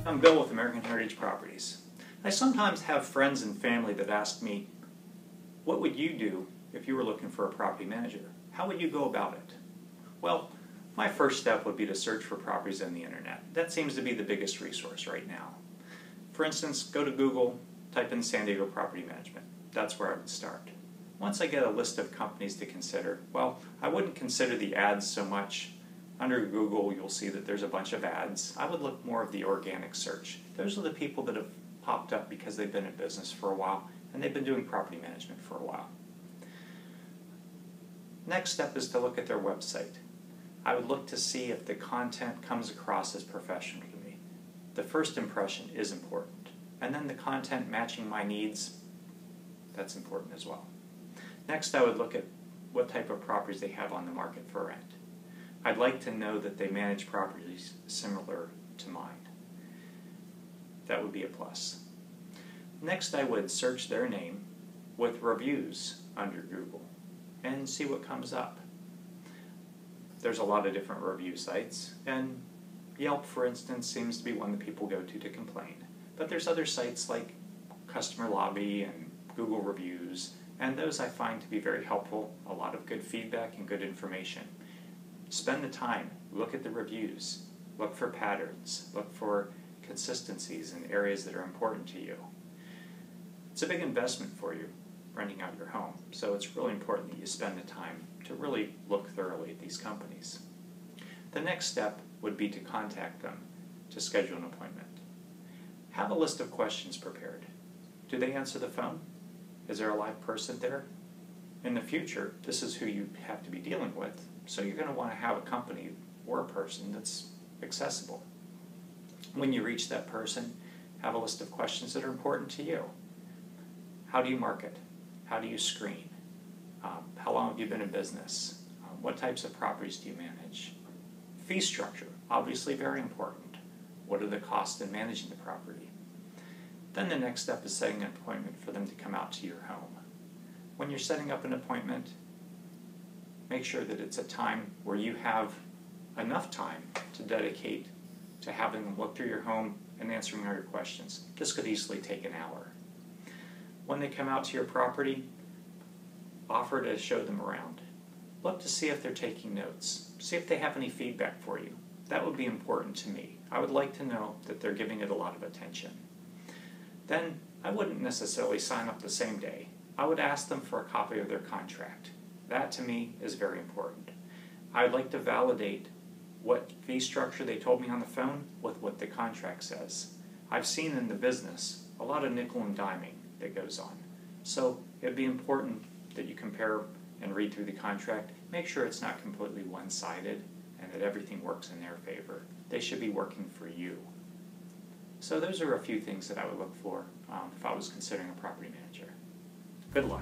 I'm Bill with American Heritage Properties. I sometimes have friends and family that ask me, what would you do if you were looking for a property manager? How would you go about it? Well, my first step would be to search for properties on the internet. That seems to be the biggest resource right now. For instance, go to Google, type in San Diego Property Management. That's where I would start. Once I get a list of companies to consider, well, I wouldn't consider the ads so much. Under Google, you'll see that there's a bunch of ads. I would look more of the organic search. Those are the people that have popped up because they've been in business for a while and they've been doing property management for a while. Next step is to look at their website. I would look to see if the content comes across as professional to me. The first impression is important. And then the content matching my needs, that's important as well. Next, I would look at what type of properties they have on the market for rent. I'd like to know that they manage properties similar to mine. That would be a plus. Next, I would search their name with reviews under Google and see what comes up. There's a lot of different review sites, and Yelp, for instance, seems to be one that people go to complain. But there's other sites like Customer Lobby and Google Reviews, and those I find to be very helpful, a lot of good feedback and good information. Spend the time, look at the reviews, look for patterns, look for consistencies in areas that are important to you. It's a big investment for you, renting out your home, so it's really important that you spend the time to really look thoroughly at these companies. The next step would be to contact them to schedule an appointment. Have a list of questions prepared. Do they answer the phone? Is there a live person there? In the future, this is who you have to be dealing with, so you're going to want to have a company or a person that's accessible. When you reach that person, have a list of questions that are important to you. How do you market? How do you screen? How long have you been in business? What types of properties do you manage? Fee structure, obviously very important. What are the costs in managing the property? Then the next step is setting an appointment for them to come out to your home. When you're setting up an appointment, make sure that it's a time where you have enough time to dedicate to having them look through your home and answering all your questions. This could easily take an hour. When they come out to your property, offer to show them around. Look to see if they're taking notes. See if they have any feedback for you. That would be important to me. I would like to know that they're giving it a lot of attention. Then, I wouldn't necessarily sign up the same day. I would ask them for a copy of their contract. That, to me, is very important. I'd like to validate what fee structure they told me on the phone with what the contract says. I've seen in the business a lot of nickel and diming that goes on. So it'd be important that you compare and read through the contract. Make sure it's not completely one-sided and that everything works in their favor. They should be working for you. So those are a few things that I would look for if I was considering a property manager. Good luck.